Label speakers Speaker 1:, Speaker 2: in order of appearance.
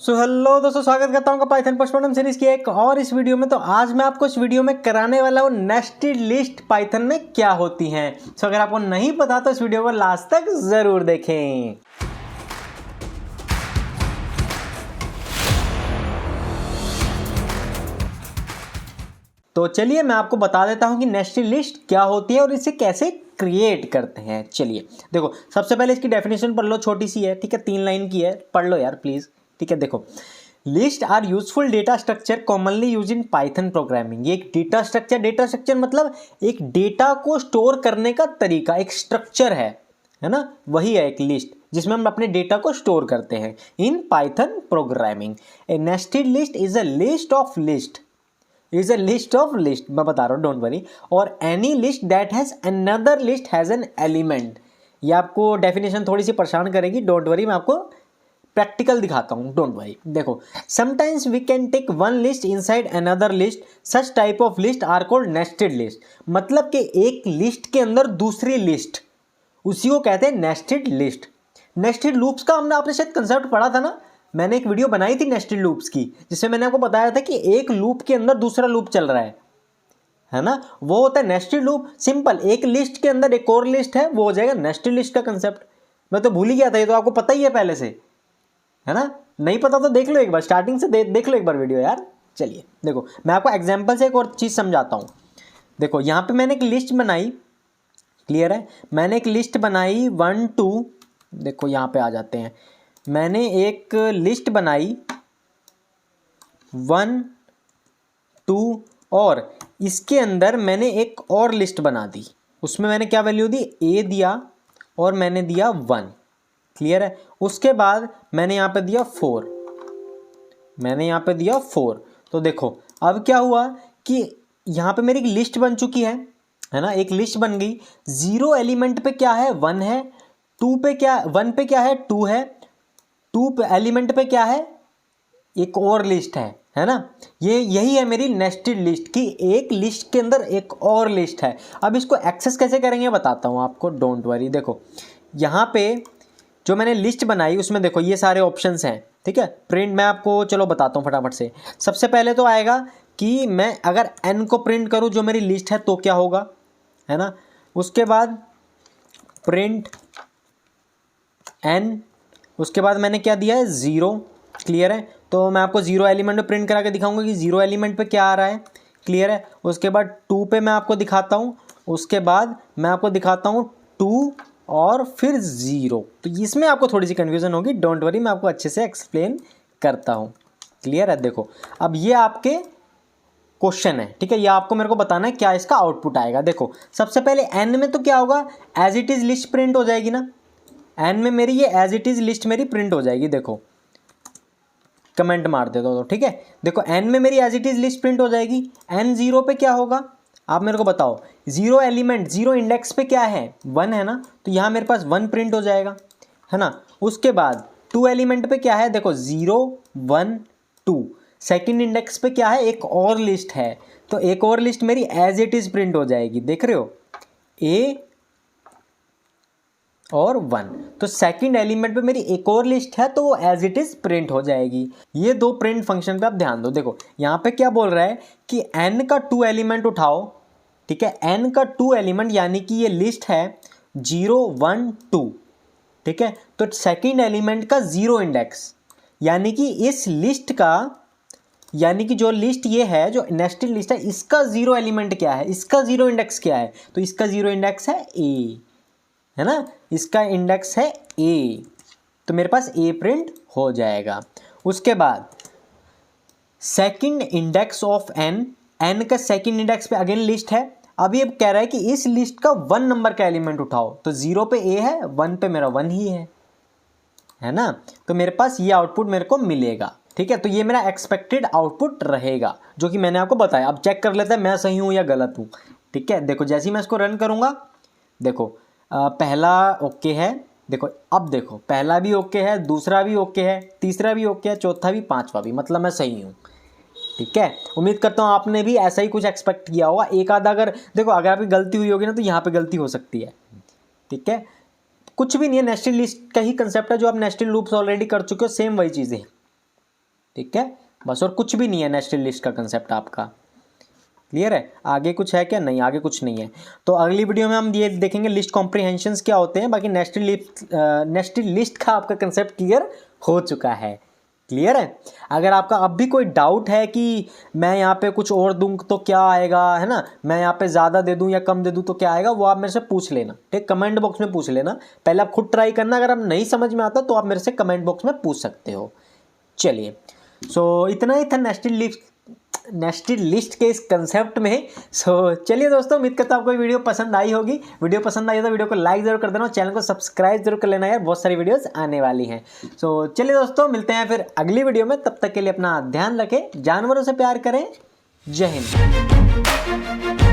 Speaker 1: So hello दोस्तों, स्वागत करता हूँ पाइथन पोस्टमार्टम सीरीज की एक और इस वीडियो में। तो आज मैं आपको इस वीडियो में कराने वाला हूँ नेस्टेड लिस्ट पाइथन में क्या होती हैं। सो अगर आपको नहीं पता तो इस वीडियो को लास्ट तक जरूर देखें। तो चलिए मैं आपको बता देता हूँ कि नेस्टेड लिस्ट क्या होती है और इसे कैसे क्रिएट करते हैं। चलिए देखो, सबसे पहले इसकी डेफिनेशन पढ़ लो, छोटी सी है, ठीक है, 3 लाइन की है, पढ़ लो यार प्लीज। ठीक है, देखो, list are useful data structure commonly use in Python programming. ये एक डेटा स्ट्रक्चर मतलब एक डेटा को स्टोर करने का तरीका, एक स्ट्रक्चर है ना, वही है एक लिस्ट जिसमें हम अपने डेटा को स्टोर करते हैं इन Python programming. A nested list is a list of list, is a list of list, मैं बता रहा हूँ, डोंट वरी। और any list that has another list has an element. ये आपको डेफिनेशन थोड़ी सी परेशान करेगी, डोंट वरी, मैं आपको प्रैक्टिकल दिखाता हूँ, डोंट वरी। देखो, sometimes we can take one list inside another list, such type of list are called nested list. मतलब कि एक लिस्ट के अंदर दूसरी लिस्ट, उसी को कहते हैं नेस्टेड लिस्ट। नेस्टेड लूप्स का हमने आपने शायद कंसेप्ट पढ़ा था ना, मैंने एक वीडियो बनाई थी नेस्टेड लूप्स की, जिसमें मैंने आपको बताया था कि एक लूप के अंदर दूसरा लूप चल रहा है ना, वो होता है नेस्टेड लूप। सिंपल, एक लिस्ट के अंदर एक और लिस्ट है, वो हो जाएगा नेस्टेड लिस्ट का कंसेप्ट। मैं तो भूल ही गया था, ये तो आपको पता ही है पहले से, है ना। नहीं पता तो देख लो एक बार, स्टार्टिंग से देख लो एक बार वीडियो यार। चलिए देखो, मैं आपको एग्जाम्पल से एक और चीज़ समझाता हूँ। देखो, यहाँ पे मैंने एक लिस्ट बनाई, क्लियर है, मैंने एक लिस्ट बनाई 1 2, देखो यहाँ पे आ जाते हैं, मैंने एक लिस्ट बनाई 1 2 और इसके अंदर मैंने एक और लिस्ट बना दी। उसमें मैंने क्या वैल्यू दी, ए दिया और मैंने दिया 1, क्लियर है। उसके बाद मैंने यहाँ पे दिया 4, मैंने यहाँ पे दिया 4। तो देखो अब क्या हुआ कि यहाँ पे मेरी एक लिस्ट बन चुकी है ना, एक लिस्ट बन गई। 0 एलिमेंट पे क्या है, 1 है। 2 पे क्या, 1 पे क्या है, 2 है। 2 एलिमेंट पे क्या है, एक और लिस्ट है ना। ये यही है मेरी नेस्टेड लिस्ट की, एक लिस्ट के अंदर एक और लिस्ट है। अब इसको एक्सेस कैसे करेंगे बताता हूँ आपको, डोंट वरी। देखो यहाँ पे जो मैंने लिस्ट बनाई उसमें देखो ये सारे ऑप्शंस हैं, ठीक है। प्रिंट मैं आपको चलो बताता हूँ फटाफट से। सबसे पहले तो आएगा कि मैं अगर n को प्रिंट करूँ जो मेरी लिस्ट है तो क्या होगा, है ना। उसके बाद प्रिंट n, उसके बाद मैंने क्या दिया है, 0, क्लियर है। तो मैं आपको 0 एलिमेंट पे प्रिंट करा के दिखाऊंगा कि 0 एलिमेंट पे क्या आ रहा है, क्लियर है। उसके बाद 2 पे मैं आपको दिखाता हूँ, उसके बाद मैं आपको दिखाता हूँ 2 और फिर 0। तो इसमें आपको थोड़ी सी कन्फ्यूजन होगी, डोंट वरी, मैं आपको अच्छे से एक्सप्लेन करता हूँ, क्लियर है। देखो अब ये आपके क्वेश्चन है, ठीक है, ये आपको मेरे को बताना है क्या इसका आउटपुट आएगा। देखो सबसे पहले n में तो क्या होगा, as it is list print हो जाएगी ना, n में मेरी ये एज इट इज लिस्ट मेरी प्रिंट हो जाएगी। देखो कमेंट मार दे दो तो ठीक है। देखो n में मेरी as it is list print हो जाएगी। n 0 पे क्या होगा आप मेरे को बताओ, 0 एलिमेंट 0 इंडेक्स पे क्या है, 1 है ना, तो यहाँ मेरे पास 1 प्रिंट हो जाएगा, है ना। उसके बाद 2 एलिमेंट पे क्या है, देखो 0 1 2, सेकंड इंडेक्स पे क्या है, एक और लिस्ट है, तो एक और लिस्ट मेरी एज इट इज प्रिंट हो जाएगी, देख रहे हो, a और 1। तो सेकंड एलिमेंट पे मेरी एक और लिस्ट है तो वो एज इट इज प्रिंट हो जाएगी। ये 2 प्रिंट फंक्शन पे आप ध्यान दो। देखो यहाँ पे क्या बोल रहा है कि n का 2 एलिमेंट उठाओ, ठीक है, n का 2 एलिमेंट यानी कि ये लिस्ट है 0 1 2, ठीक है। तो सेकंड एलिमेंट का 0 इंडेक्स, यानी कि इस लिस्ट का, यानी कि जो लिस्ट ये है, जो नेस्टेड लिस्ट है, इसका 0 एलिमेंट क्या है, इसका 0 इंडेक्स क्या है, तो इसका 0 इंडेक्स है a, है ना, इसका इंडेक्स है a, तो मेरे पास a प्रिंट हो जाएगा। उसके बाद सेकंड इंडेक्स ऑफ n का सेकंड इंडेक्स पे अगेन लिस्ट है। अब ये कह रहा है कि इस लिस्ट का 1 नंबर का एलिमेंट उठाओ, तो 0 पे a है, 1 पे मेरा 1 ही है ना, तो मेरे पास ये आउटपुट मेरे को मिलेगा, ठीक है। तो ये मेरा एक्सपेक्टेड आउटपुट रहेगा जो कि मैंने आपको बताया। अब चेक कर लेते हैं मैं सही हूँ या गलत हूँ, ठीक है। देखो जैसे ही मैं इसको रन करूँगा, देखो पहला ओके है, देखो अब देखो पहला भी ओके है, दूसरा भी ओके है, तीसरा भी ओके है, चौथा भी, पांचवा भी, मतलब मैं सही हूँ, ठीक है। उम्मीद करता हूँ आपने भी ऐसा ही कुछ एक्सपेक्ट किया होगा। एक आधा अगर देखो अगर आपकी गलती हुई होगी ना तो यहाँ पे गलती हो सकती है, ठीक है। कुछ भी नहीं है, नेस्टेड लिस्ट का ही कंसेप्ट है जो आप नेस्टेड लूप्स ऑलरेडी कर चुके हो, सेम वही चीज़ें, ठीक है बस, और कुछ भी नहीं है नेस्टेड लिस्ट का कंसेप्ट आपका। क्लियर है? आगे कुछ है क्या? नहीं, आगे कुछ नहीं है। तो अगली वीडियो में हम ये देखेंगे लिस्ट कॉम्प्रिहेंशंस क्या होते हैं। बाकी नेस्टेड लिस्ट का आपका कंसेप्ट क्लियर हो चुका है। क्लियर है? अगर आपका अब भी कोई डाउट है कि मैं यहाँ पे कुछ और दूं तो क्या आएगा, है ना, मैं यहाँ पे ज़्यादा दे दूं या कम दे दूं तो क्या आएगा, वो आप मेरे से पूछ लेना, ठीक, कमेंट बॉक्स में पूछ लेना। पहले आप खुद ट्राई करना, अगर आप नहीं समझ में आता तो आप मेरे से कमेंट बॉक्स में पूछ सकते हो। चलिए, सो इतना ही था नेस्टेड लिस्ट के इस कंसेप्ट में। सो चलिए दोस्तों, उम्मीद करता हूं आपको वीडियो पसंद आई होगी। वीडियो पसंद आई तो वीडियो को लाइक जरूर कर देना, चैनल को सब्सक्राइब जरूर कर लेना यार, बहुत सारी वीडियोस आने वाली हैं। सो चलिए दोस्तों, मिलते हैं फिर अगली वीडियो में, तब तक के लिए अपना ध्यान रखें, जानवरों से प्यार करें। जय हिंद।